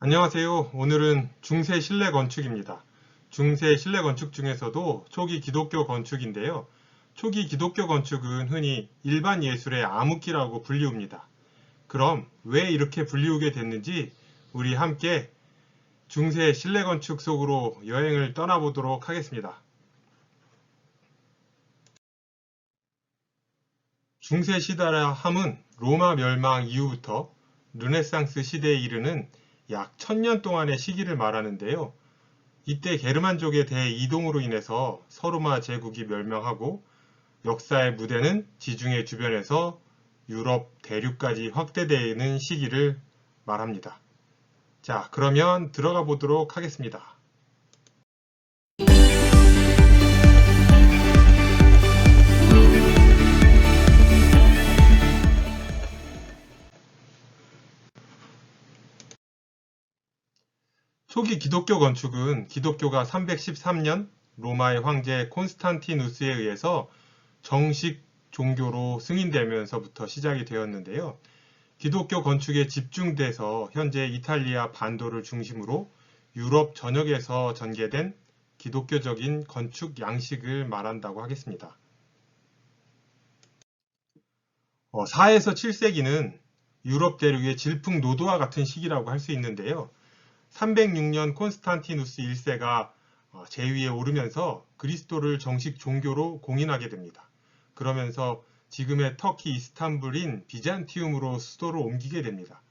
안녕하세요. 오늘은 중세 실내 건축입니다. 중세 실내 건축 중에서도 초기 기독교 건축인데요. 초기 기독교 건축은 흔히 일반 예술의 암흑기라고 불리웁니다. 그럼 왜 이렇게 불리우게 됐는지 우리 함께 중세 실내 건축 속으로 여행을 떠나보도록 하겠습니다. 중세 시대라 함은 로마 멸망 이후부터 르네상스 시대에 이르는 약 1000년 동안의 시기를 말하는데요. 이때 게르만족의 대이동으로 인해서 서로마 제국이 멸망하고 역사의 무대는 지중해 주변에서 유럽 대륙까지 확대되는 시기를 말합니다. 자, 그러면 들어가 보도록 하겠습니다. 초기 기독교 건축은 기독교가 313년 로마의 황제 콘스탄티누스에 의해서 정식 종교로 승인되면서부터 시작이 되었는데요. 기독교 건축에 집중돼서 현재 이탈리아 반도를 중심으로 유럽 전역에서 전개된 기독교적인 건축 양식을 말한다고 하겠습니다. 4에서 7세기는 유럽 대륙의 질풍노도와 같은 시기라고 할 수 있는데요. 306년 콘스탄티누스 1세가 제위에 오르면서 그리스도를 정식 종교로 공인하게 됩니다. 그러면서 지금의 터키 이스탄불인 비잔티움으로 수도를 옮기게 됩니다.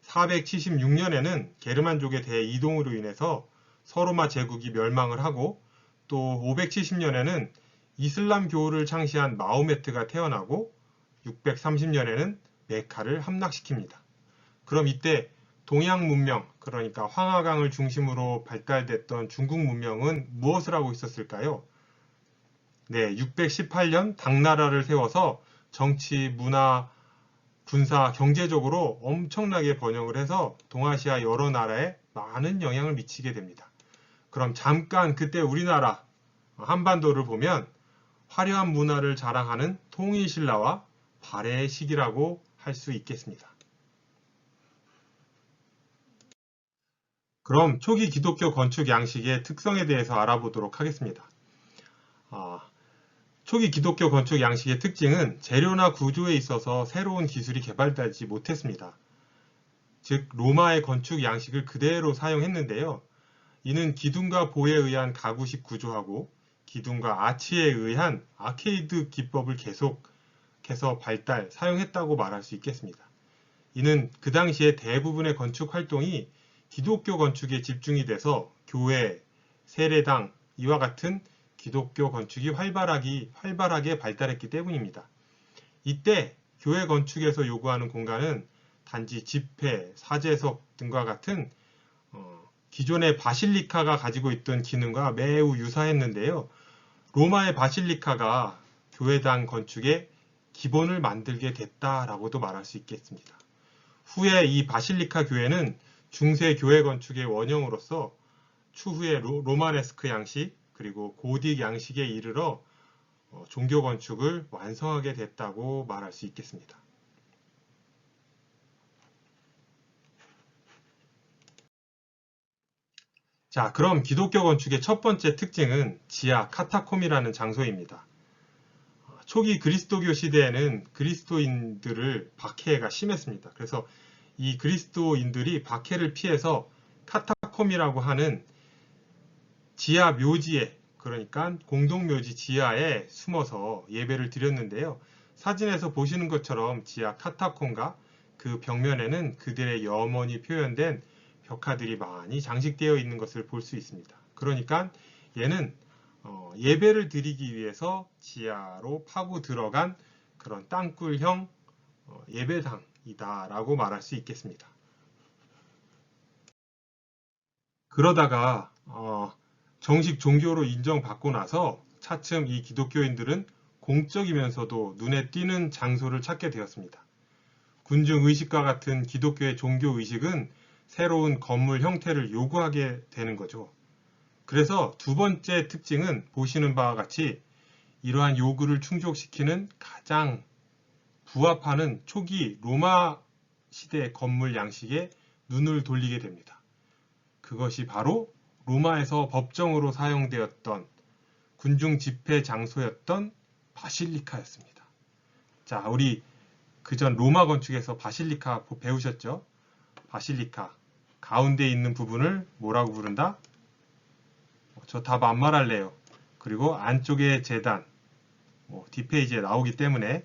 476년에는 게르만족의 대이동으로 인해서 서로마 제국이 멸망을 하고 또 570년에는 이슬람 교를 창시한 마호메트가 태어나고 630년에는 메카를 함락시킵니다. 그럼 이때 동양 문명, 그러니까 황하강을 중심으로 발달됐던 중국 문명은 무엇을 하고 있었을까요? 네, 618년 당나라를 세워서 정치, 문화, 군사, 경제적으로 엄청나게 번영을 해서 동아시아 여러 나라에 많은 영향을 미치게 됩니다. 그럼 잠깐 그때 우리나라 한반도를 보면 화려한 문화를 자랑하는 통일신라와 발해의 시기라고 할 수 있겠습니다. 그럼 초기 기독교 건축 양식의 특성에 대해서 알아보도록 하겠습니다. 초기 기독교 건축 양식의 특징은 재료나 구조에 있어서 새로운 기술이 개발되지 못했습니다. 즉 로마의 건축 양식을 그대로 사용했는데요. 이는 기둥과 보에 의한 가구식 구조하고 기둥과 아치에 의한 아케이드 기법을 계속해서 사용했다고 말할 수 있겠습니다. 이는 그 당시에 대부분의 건축 활동이 기독교 건축에 집중이 돼서 교회, 세례당 이와 같은 기독교 건축이 활발하게 발달했기 때문입니다. 이때 교회 건축에서 요구하는 공간은 단지 집회, 사제석 등과 같은 기존의 바실리카가 가지고 있던 기능과 매우 유사했는데요. 로마의 바실리카가 교회당 건축의 기본을 만들게 됐다라고도 말할 수 있겠습니다. 후에 이 바실리카 교회는 중세 교회 건축의 원형으로서 추후에 로마네스크 양식 그리고 고딕 양식에 이르러 종교 건축을 완성하게 됐다고 말할 수 있겠습니다. 자, 그럼 기독교 건축의 첫 번째 특징은 지하 카타콤이라는 장소입니다. 초기 그리스도교 시대에는 그리스도인들을 박해가 심했습니다. 그래서 이 그리스도인들이 박해를 피해서 카타콤이라고 하는 지하 묘지에, 그러니까 공동묘지 지하에 숨어서 예배를 드렸는데요. 사진에서 보시는 것처럼 지하 카타콤과 그 벽면에는 그들의 염원이 표현된 벽화들이 많이 장식되어 있는 것을 볼 수 있습니다. 그러니까 얘는 예배를 드리기 위해서 지하로 파고 들어간 그런 땅굴형 예배당이다라고 말할 수 있겠습니다. 그러다가 정식 종교로 인정받고 나서 차츰 이 기독교인들은 공적이면서도 눈에 띄는 장소를 찾게 되었습니다. 군중의식과 같은 기독교의 종교의식은 새로운 건물 형태를 요구하게 되는 거죠. 그래서 두 번째 특징은 보시는 바와 같이 이러한 요구를 충족시키는 가장 부합하는 초기 로마 시대 건물 양식의 눈을 돌리게 됩니다. 그것이 바로 로마에서 법정으로 사용되었던 군중 집회 장소였던 바실리카였습니다. 자, 우리 그전 로마 건축에서 바실리카 배우셨죠? 바실리카 가운데 있는 부분을 뭐라고 부른다? 저 답 안 말할래요. 그리고 안쪽에 제단 뒷페이지에 나오기 때문에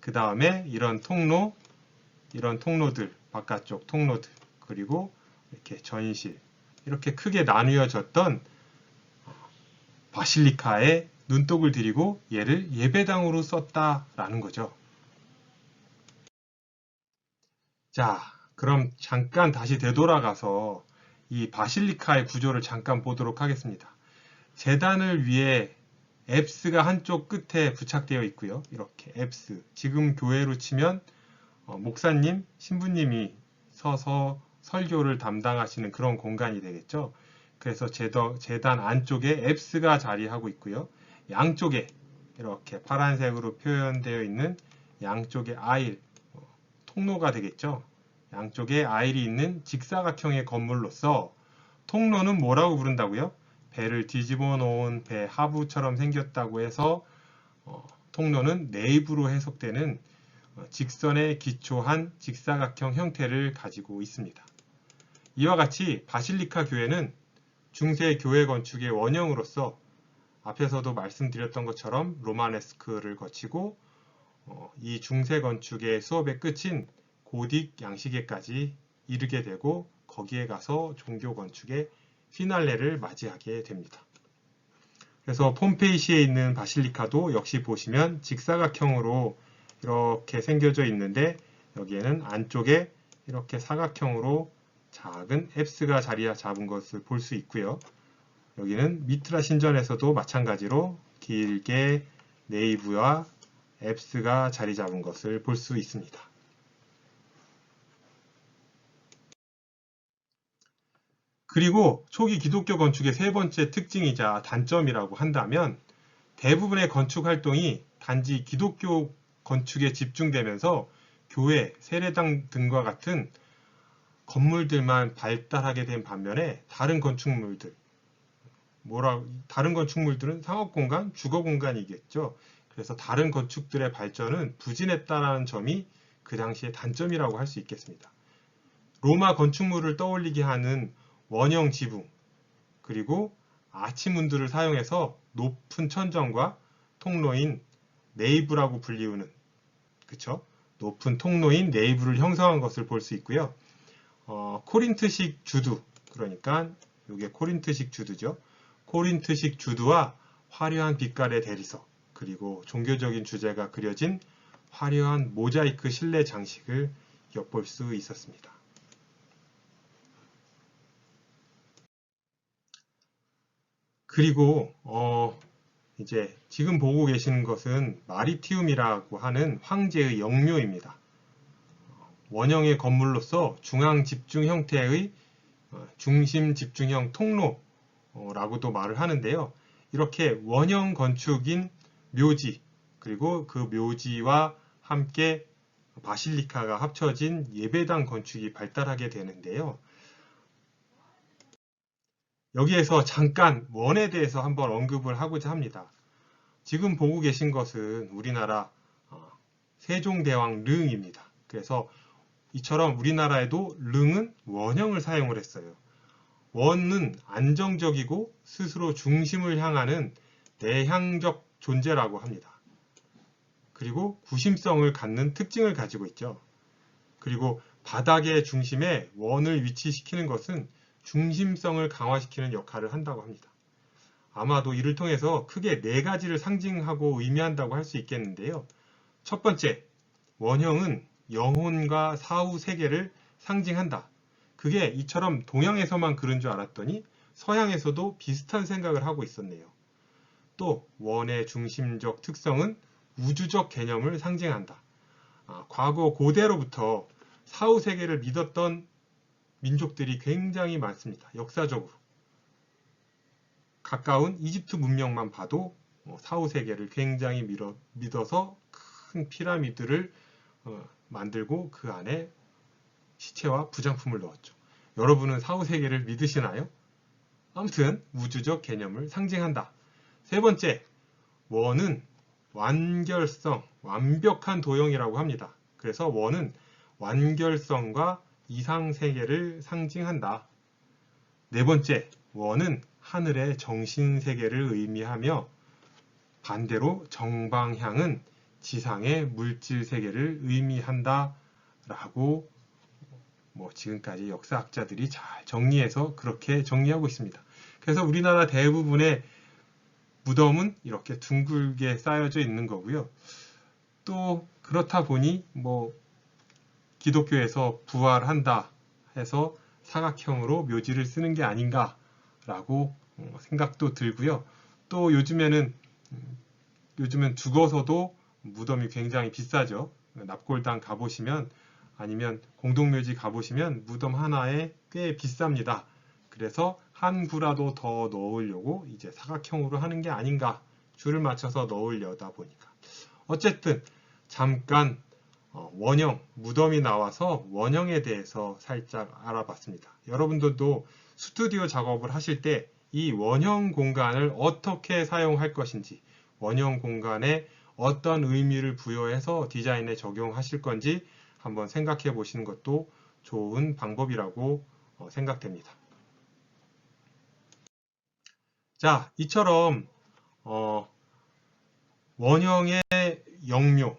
그 다음에 이런 통로들 바깥쪽 통로들 그리고 이렇게 전실 이렇게 크게 나뉘어졌던 바실리카에 눈독을 들이고 얘를 예배당으로 썼다라는 거죠. 자, 그럼 잠깐 다시 되돌아가서 이 바실리카의 구조를 잠깐 보도록 하겠습니다. 제단을 위해 앱스가 한쪽 끝에 부착되어 있고요. 이렇게 앱스. 지금 교회로 치면 목사님, 신부님이 서서 설교를 담당하시는 그런 공간이 되겠죠. 그래서 제단 안쪽에 앱스가 자리하고 있고요. 양쪽에 이렇게 파란색으로 표현되어 있는 양쪽에 아일, 통로가 되겠죠. 양쪽에 아일이 있는 직사각형의 건물로서 통로는 뭐라고 부른다고요? 배를 뒤집어 놓은 배 하부처럼 생겼다고 해서 통로는 네이브로 해석되는 직선에 기초한 직사각형 형태를 가지고 있습니다. 이와 같이 바실리카 교회는 중세 교회 건축의 원형으로서 앞에서도 말씀드렸던 것처럼 로마네스크를 거치고 이 중세 건축의 수업의 끝인 고딕 양식에까지 이르게 되고 거기에 가서 종교 건축의 피날레를 맞이하게 됩니다. 그래서 폼페이시에 있는 바실리카도 역시 보시면 직사각형으로 이렇게 생겨져 있는데 여기에는 안쪽에 이렇게 사각형으로 작은 앱스가 자리 잡은 것을 볼 수 있고요. 여기는 미트라 신전에서도 마찬가지로 길게 네이브와 앱스가 자리 잡은 것을 볼 수 있습니다. 그리고 초기 기독교 건축의 세 번째 특징이자 단점이라고 한다면 대부분의 건축 활동이 단지 기독교 건축에 집중되면서 교회, 세례당 등과 같은 건물들만 발달하게 된 반면에 다른 건축물들은 상업공간, 주거공간이겠죠. 그래서 다른 건축들의 발전은 부진했다는 점이 그 당시의 단점이라고 할 수 있겠습니다. 로마 건축물을 떠올리게 하는 원형 지붕, 그리고 아치문들을 사용해서 높은 천정과 통로인 네이브라고 불리우는 높은 통로인 네이브를 형성한 것을 볼 수 있고요. 코린트식 주두, 그러니까 이게 코린트식 주두죠. 코린트식 주두와 화려한 빛깔의 대리석, 그리고 종교적인 주제가 그려진 화려한 모자이크 실내 장식을 엿볼 수 있었습니다. 그리고 이제 지금 보고 계시는 것은 마리티움이라고 하는 황제의 영묘입니다. 원형의 건물로서 중앙 집중 형태의 중심 집중형 통로라고도 말을 하는데요. 이렇게 원형 건축인 묘지, 그리고 그 묘지와 함께 바실리카가 합쳐진 예배당 건축이 발달하게 되는데요. 여기에서 잠깐 원에 대해서 한번 언급을 하고자 합니다. 지금 보고 계신 것은 우리나라 세종대왕 릉입니다. 그래서 이처럼 우리나라에도 릉은 원형을 사용을 했어요. 원은 안정적이고 스스로 중심을 향하는 내향적 존재라고 합니다. 그리고 구심성을 갖는 특징을 가지고 있죠. 그리고 바닥의 중심에 원을 위치시키는 것은 중심성을 강화시키는 역할을 한다고 합니다. 아마도 이를 통해서 크게 네 가지를 상징하고 의미한다고 할 수 있겠는데요. 첫 번째, 원형은 영혼과 사후 세계를 상징한다. 그게 이처럼 동양에서만 그런 줄 알았더니 서양에서도 비슷한 생각을 하고 있었네요. 또 원의 중심적 특성은 우주적 개념을 상징한다. 과거 고대로부터 사후 세계를 믿었던 민족들이 굉장히 많습니다. 역사적으로. 가까운 이집트 문명만 봐도 사후 세계를 굉장히 믿어서 큰 피라미드를 만들고 그 안에 시체와 부장품을 넣었죠. 여러분은 사후세계를 믿으시나요? 아무튼 우주적 개념을 상징한다. 세 번째, 원은 완결성, 완벽한 도형이라고 합니다. 그래서 원은 완결성과 이상세계를 상징한다. 네 번째, 원은 하늘의 정신세계를 의미하며 반대로 정방향은 지상의 물질세계를 의미한다 라고 지금까지 역사학자들이 잘 정리해서 그렇게 정리하고 있습니다. 그래서 우리나라 대부분의 무덤은 이렇게 둥글게 쌓여져 있는 거고요. 또 그렇다 보니 기독교에서 부활한다 해서 사각형으로 묘지를 쓰는 게 아닌가라고 생각도 들고요. 또 요즘은 죽어서도 무덤이 굉장히 비싸죠. 납골당 가보시면 아니면 공동묘지 가보시면 무덤 하나에 꽤 비쌉니다. 그래서 한 구라도 더 넣으려고 이제 사각형으로 하는 게 아닌가, 줄을 맞춰서 넣으려다 보니까. 어쨌든 잠깐 원형, 무덤이 나와서 원형에 대해서 살짝 알아봤습니다. 여러분들도 스튜디오 작업을 하실 때 이 원형 공간을 어떻게 사용할 것인지, 원형 공간에 어떤 의미를 부여해서 디자인에 적용하실 건지 한번 생각해 보시는 것도 좋은 방법이라고 생각됩니다. 자, 이처럼 원형의 영묘,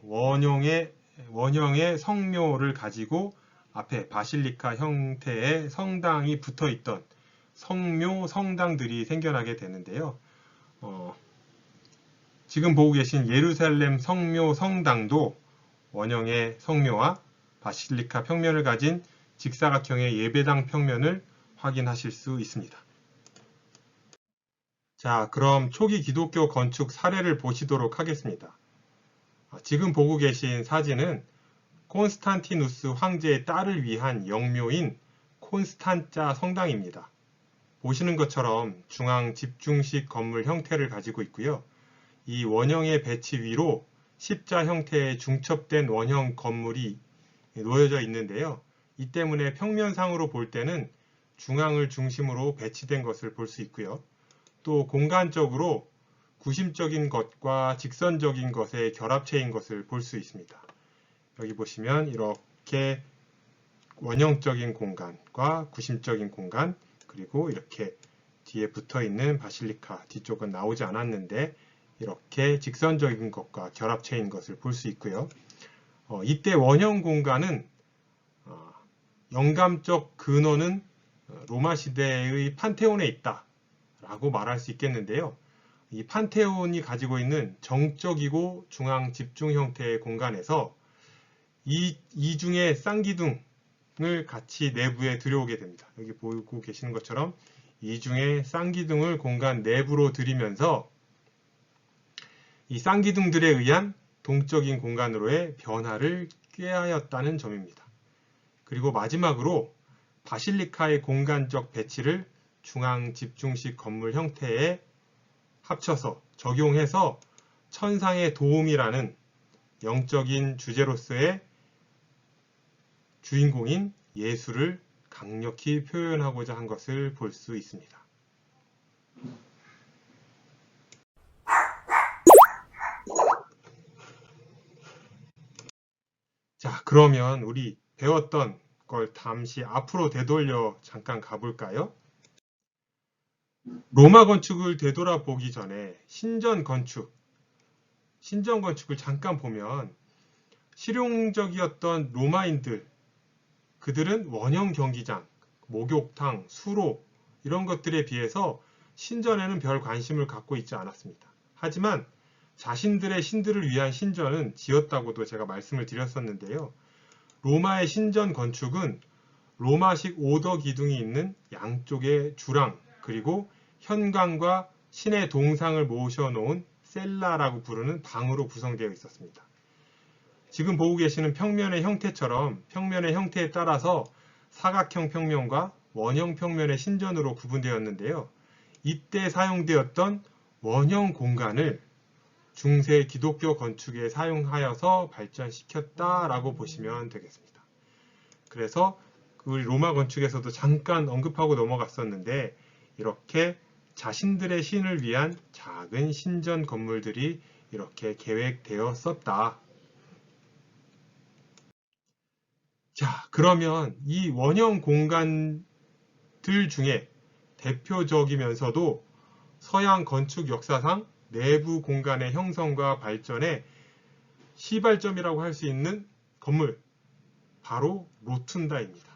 원형의 성묘를 가지고 앞에 바실리카 형태의 성당이 붙어 있던 성묘 성당들이 생겨나게 되는데요. 지금 보고 계신 예루살렘 성묘 성당도 원형의 성묘와 바실리카 평면을 가진 직사각형의 예배당 평면을 확인하실 수 있습니다. 자, 그럼 초기 기독교 건축 사례를 보시도록 하겠습니다. 지금 보고 계신 사진은 콘스탄티누스 황제의 딸을 위한 영묘인 콘스탄자 성당입니다. 보시는 것처럼 중앙 집중식 건물 형태를 가지고 있고요. 이 원형의 배치 위로 십자 형태의 중첩된 원형 건물이 놓여져 있는데요. 이 때문에 평면상으로 볼 때는 중앙을 중심으로 배치된 것을 볼 수 있고요. 또 공간적으로 구심적인 것과 직선적인 것의 결합체인 것을 볼 수 있습니다. 여기 보시면 이렇게 원형적인 공간과 구심적인 공간, 그리고 이렇게 뒤에 붙어 있는 바실리카, 뒤쪽은 나오지 않았는데 이렇게 직선적인 것과 결합체인 것을 볼 수 있고요. 이때 원형 공간은 영감적 근원은 로마 시대의 판테온에 있다 라고 말할 수 있겠는데요. 이 판테온이 가지고 있는 정적이고 중앙 집중 형태의 공간에서 이중의 쌍기둥을 같이 내부에 들여오게 됩니다. 여기 보고 계시는 것처럼 이중의 쌍기둥을 공간 내부로 들이면서 이 쌍기둥들에 의한 동적인 공간으로의 변화를 꾀하였다는 점입니다. 그리고 마지막으로 바실리카의 공간적 배치를 중앙 집중식 건물 형태에 합쳐서 적용해서 천상의 도움이라는 영적인 주제로서의 주인공인 예수를 강력히 표현하고자 한 것을 볼 수 있습니다. 자, 그러면 우리 배웠던 걸 잠시 앞으로 되돌려 잠깐 가볼까요? 로마 건축을 되돌아보기 전에 신전 건축을 잠깐 보면 실용적이었던 로마인들, 그들은 원형 경기장, 목욕탕, 수로 이런 것들에 비해서 신전에는 별 관심을 갖고 있지 않았습니다. 하지만 자신들의 신들을 위한 신전은 지었다고도 제가 말씀을 드렸었는데요. 로마의 신전 건축은 로마식 오더 기둥이 있는 양쪽의 주랑, 그리고 현관과 신의 동상을 모셔놓은 셀라라고 부르는 방으로 구성되어 있었습니다. 지금 보고 계시는 평면의 형태처럼 평면의 형태에 따라서 사각형 평면과 원형 평면의 신전으로 구분되었는데요. 이때 사용되었던 원형 공간을 중세 기독교 건축에 사용하여서 발전시켰다라고 보시면 되겠습니다. 그래서 우리 로마 건축에서도 잠깐 언급하고 넘어갔었는데 이렇게 자신들의 신을 위한 작은 신전 건물들이 이렇게 계획되었었다. 자, 그러면 이 원형 공간들 중에 대표적이면서도 서양 건축 역사상 내부 공간의 형성과 발전의 시발점이라고 할 수 있는 건물, 바로 로툰다입니다.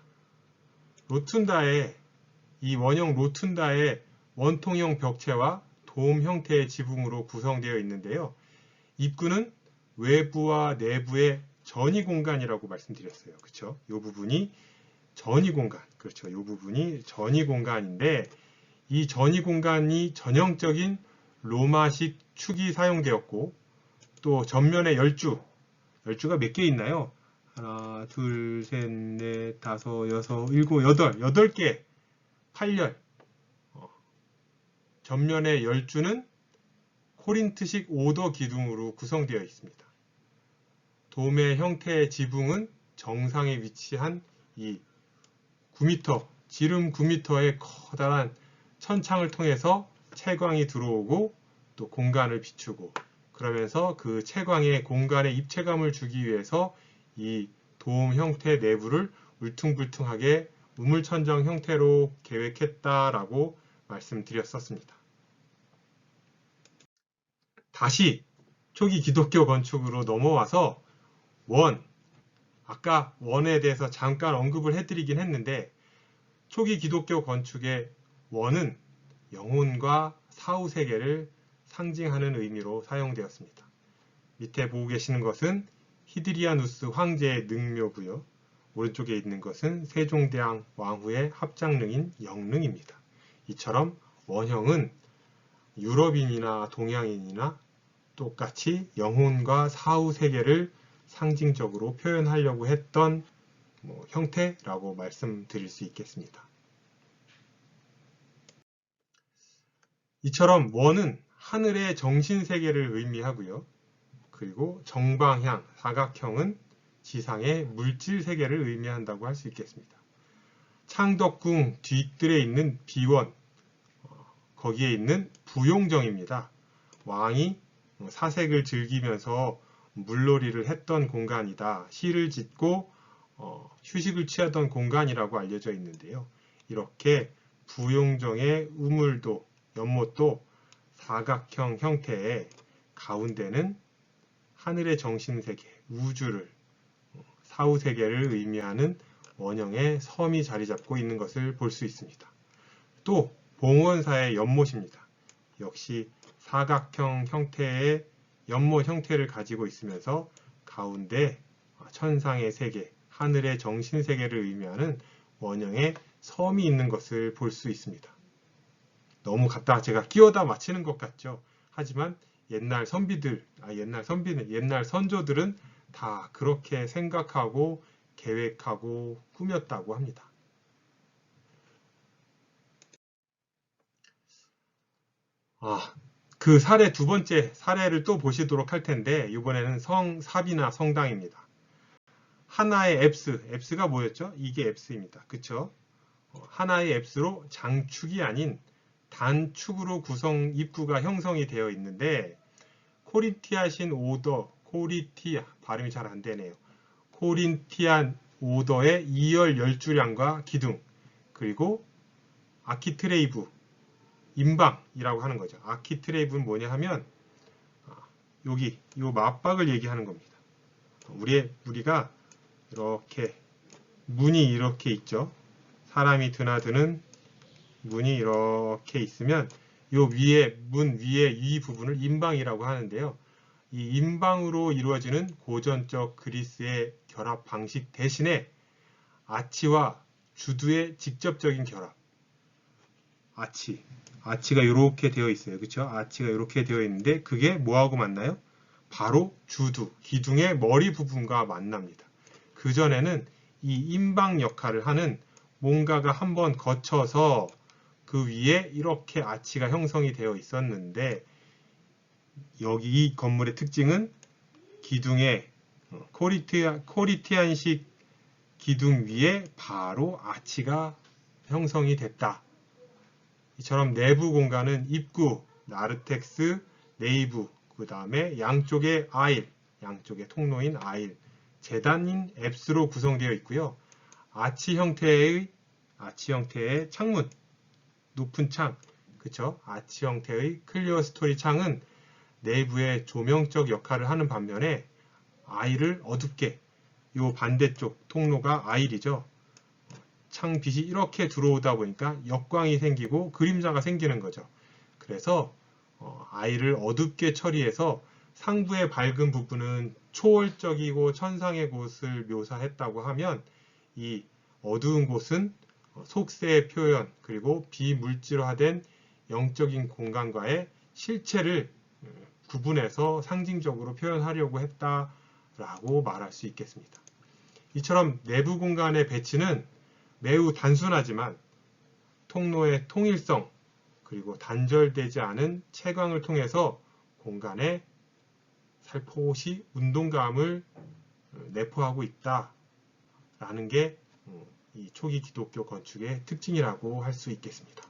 이 원형 로툰다의 원통형 벽체와 돔 형태의 지붕으로 구성되어 있는데요. 입구는 외부와 내부의 전이 공간이라고 말씀드렸어요. 그렇죠? 이 부분이 전이 공간. 그렇죠. 이 부분이 전이 공간인데 이 전이 공간이 전형적인 로마식 축이 사용되었고 또 전면에 열주가 몇 개 있나요? 하나, 둘, 셋, 넷, 다섯, 여섯, 일곱, 여덟 개 8열. 전면의 열주는 코린트식 오더 기둥으로 구성되어 있습니다. 돔의 형태의 지붕은 정상에 위치한 이 9m, 지름 9m의 커다란 천창을 통해서 채광이 들어오고 또 공간을 비추고 그러면서 그 채광에 공간에 입체감을 주기 위해서 이 돔 형태 내부를 울퉁불퉁하게 우물천정 형태로 계획했다라고 말씀드렸었습니다. 다시 초기 기독교 건축으로 넘어와서 아까 원에 대해서 잠깐 언급을 해드리긴 했는데 초기 기독교 건축의 원은 영혼과 사후세계를 상징하는 의미로 사용되었습니다. 밑에 보고 계시는 것은 히드리아누스 황제의 능묘고요. 오른쪽에 있는 것은 세종대왕 왕후의 합장릉인 영릉입니다. 이처럼 원형은 유럽인이나 동양인이나 똑같이 영혼과 사후세계를 상징적으로 표현하려고 했던 형태라고 말씀드릴 수 있겠습니다. 이처럼 원은 하늘의 정신세계를 의미하고요. 그리고 정방향, 사각형은 지상의 물질세계를 의미한다고 할 수 있겠습니다. 창덕궁 뒤뜰에 있는 비원, 거기에 있는 부용정입니다. 왕이 사색을 즐기면서 물놀이를 했던 공간이다. 시를 짓고 휴식을 취하던 공간이라고 알려져 있는데요. 이렇게 부용정의 우물도, 연못도 사각형 형태의 가운데는 하늘의 정신세계, 우주를, 사후세계를 의미하는 원형의 섬이 자리 잡고 있는 것을 볼 수 있습니다. 또 봉원사의 연못입니다. 역시 사각형 형태의 연못 형태를 가지고 있으면서 가운데 천상의 세계, 하늘의 정신세계를 의미하는 원형의 섬이 있는 것을 볼 수 있습니다. 너무 갖다 제가 끼워다 맞히는 것 같죠. 하지만 옛날 선조들은 다 그렇게 생각하고 계획하고 꾸몄다고 합니다. 그 사례 두 번째 사례를 또 보시도록 할 텐데 이번에는 성삽이나 성당입니다. 하나의 앱스가 뭐였죠? 이게 앱스입니다. 그쵸? 하나의 앱스로 장축이 아닌 단축으로 입구가 형성이 되어 있는데 코린티아신 오더, 발음이 잘 안 되네요. 코린티안 오더의 2열 열주량과 기둥, 그리고 아키트레이브, 임방이라고 하는 거죠. 아키트레이브는 뭐냐 하면 여기 이 맞박을 얘기하는 겁니다. 우리가 이렇게 문이 이렇게 있죠. 사람이 드나드는 문이 이렇게 있으면 문 위에 이 부분을 임방이라고 하는데요. 이 임방으로 이루어지는 고전적 그리스의 결합 방식 대신에 아치와 주두의 직접적인 결합. 아치가 이렇게 되어 있어요. 그렇죠? 아치가 이렇게 되어 있는데 그게 뭐하고 만나요? 바로 주두, 기둥의 머리 부분과 만납니다. 그전에는 이 임방 역할을 하는 뭔가가 한번 거쳐서 그 위에 이렇게 아치가 형성이 되어 있었는데 여기 이 건물의 특징은 기둥에 코리티안식 기둥 위에 바로 아치가 형성이 됐다. 이처럼 내부 공간은 입구, 나르텍스, 내부, 그 다음에 양쪽에 아일, 양쪽에 통로인 아일, 재단인 앱스로 구성되어 있고요. 아치 형태의 창문, 높은 창, 그쵸? 아치 형태의 클리어 스토리 창은 내부의 조명적 역할을 하는 반면에 아일을 어둡게, 요 반대쪽 통로가 아일이죠. 창빛이 이렇게 들어오다 보니까 역광이 생기고 그림자가 생기는 거죠. 그래서 아일을 어둡게 처리해서 상부의 밝은 부분은 초월적이고 천상의 곳을 묘사했다고 하면 이 어두운 곳은 속세의 표현 그리고 비물질화된 영적인 공간과의 실체를 구분해서 상징적으로 표현하려고 했다라고 말할 수 있겠습니다. 이처럼 내부 공간의 배치는 매우 단순하지만 통로의 통일성 그리고 단절되지 않은 채광을 통해서 공간에 살포시 운동감을 내포하고 있다라는 게 이 초기 기독교 건축의 특징이라고 할 수 있겠습니다.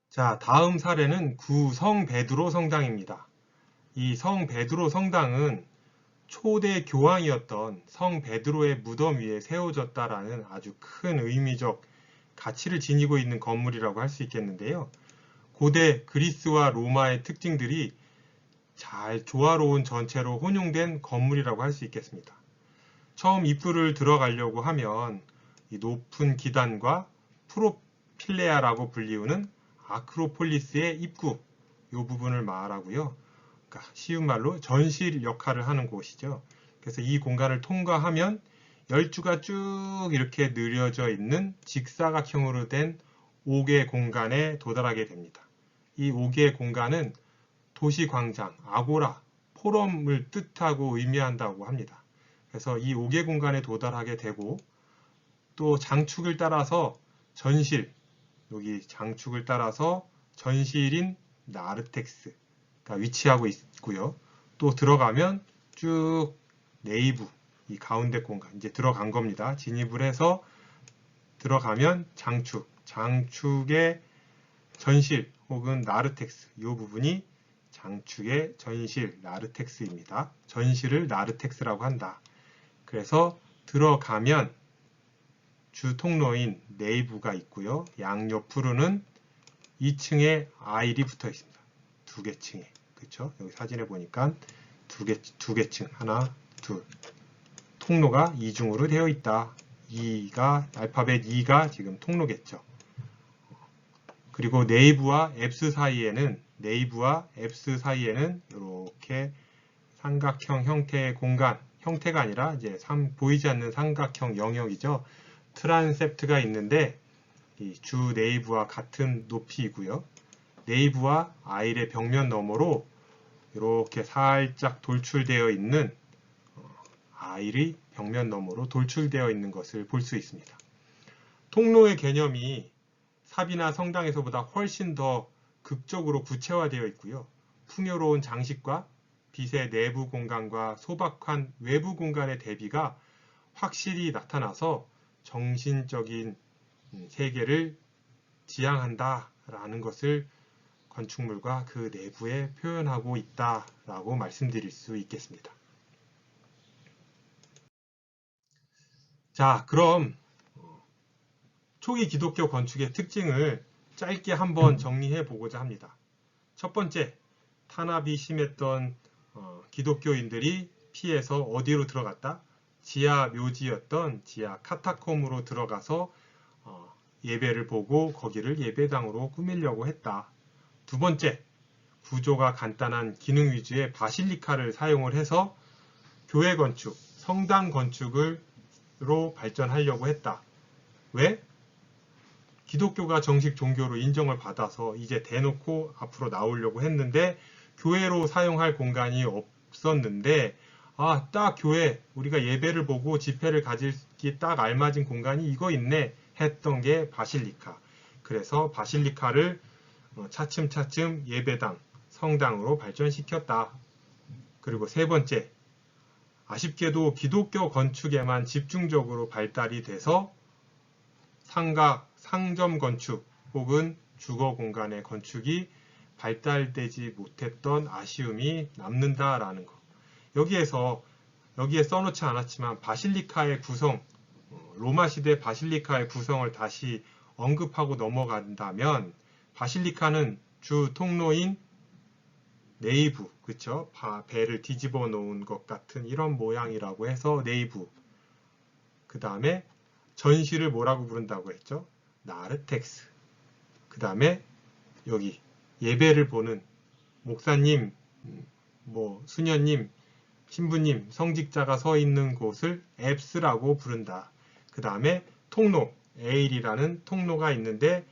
자, 다음 사례는 구성 베드로 성당입니다. 이 성 베드로 성당은 초대 교황이었던 성 베드로의 무덤 위에 세워졌다라는 아주 큰 의미적 가치를 지니고 있는 건물이라고 할 수 있겠는데요. 고대 그리스와 로마의 특징들이 잘 조화로운 전체로 혼용된 건물이라고 할 수 있겠습니다. 처음 입구를 들어가려고 하면 이 높은 기단과 프로필레아라고 불리우는 아크로폴리스의 입구, 이 부분을 말하고요. 그러니까 쉬운 말로 전실 역할을 하는 곳이죠. 그래서 이 공간을 통과하면 열주가 쭉 이렇게 늘려져 있는 직사각형으로 된 5개 공간에 도달하게 됩니다. 이 5개의 공간은 도시광장, 아고라, 포럼을 뜻하고 의미한다고 합니다. 그래서 이 5개 공간에 도달하게 되고 또 장축을 따라서 전실, 여기 장축을 따라서 전실인 나르텍스가 위치하고 있고요. 또 들어가면 쭉 내부, 이 가운데 공간, 이제 들어간 겁니다. 진입을 해서 들어가면 장축의 전실 혹은 나르텍스, 이 부분이 장축의 전실 나르텍스입니다. 전실을 나르텍스라고 한다. 그래서 들어가면 주 통로인 내부가 있고요. 양옆으로는 2층에 아일이 붙어 있습니다. 두 개 층에. 그렇죠? 여기 사진에 보니까 두 개 층. 하나, 둘. 통로가 이중으로 되어 있다. 알파벳 2가 지금 통로겠죠. 그리고 네이브와 앱스 사이에는 이렇게 삼각형 형태의 공간, 형태가 아니라 이제 보이지 않는 삼각형 영역이죠. 트란셉트가 있는데 이 주 네이브와 같은 높이이고요. 네이브와 아일의 벽면 너머로 이렇게 살짝 돌출되어 있는 아일이 벽면 너머로 돌출되어 있는 것을 볼 수 있습니다. 통로의 개념이 삽이나 성당에서보다 훨씬 더 극적으로 구체화되어 있고요. 풍요로운 장식과 빛의 내부 공간과 소박한 외부 공간의 대비가 확실히 나타나서 정신적인 세계를 지향한다라는 것을 건축물과 그 내부에 표현하고 있다라고 말씀드릴 수 있겠습니다. 자, 그럼 초기 기독교 건축의 특징을 짧게 한번 정리해 보고자 합니다. 첫 번째, 탄압이 심했던 기독교인들이 피해서 어디로 들어갔다? 지하 묘지였던 지하 카타콤으로 들어가서 예배를 보고 거기를 예배당으로 꾸미려고 했다. 두 번째, 구조가 간단한 기능 위주의 바실리카를 사용을 해서 교회 건축, 성당 건축으로 발전하려고 했다. 왜? 기독교가 정식 종교로 인정을 받아서 이제 대놓고 앞으로 나오려고 했는데 교회로 사용할 공간이 없었는데 딱 교회, 우리가 예배를 보고 집회를 가지기 딱 알맞은 공간이 이거 있네 했던 게 바실리카. 그래서 바실리카를 차츰차츰 예배당, 성당으로 발전시켰다. 그리고 세 번째, 아쉽게도 기독교 건축에만 집중적으로 발달이 돼서 상가, 상점 건축 혹은 주거 공간의 건축이 발달되지 못했던 아쉬움이 남는다라는 것. 여기에 써놓지 않았지만 바실리카의 구성, 로마 시대 바실리카의 구성을 다시 언급하고 넘어간다면 바실리카는 주 통로인 네이브, 그쵸? 배를 뒤집어 놓은 것 같은 이런 모양이라고 해서 네이브. 그 다음에 전시를 뭐라고 부른다고 했죠? 나르텍스. 그 다음에 여기 예배를 보는 목사님, 수녀님, 신부님, 성직자가 서 있는 곳을 앱스라고 부른다. 그 다음에 통로, 에일이라는 통로가 있는데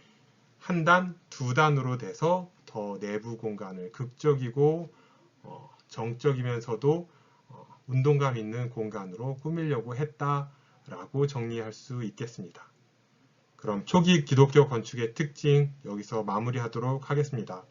한 단, 두 단으로 돼서 더 내부 공간을 극적이고 정적이면서도 운동감 있는 공간으로 꾸미려고 했다라고 정리할 수 있겠습니다. 그럼 초기 기독교 건축의 특징 여기서 마무리하도록 하겠습니다.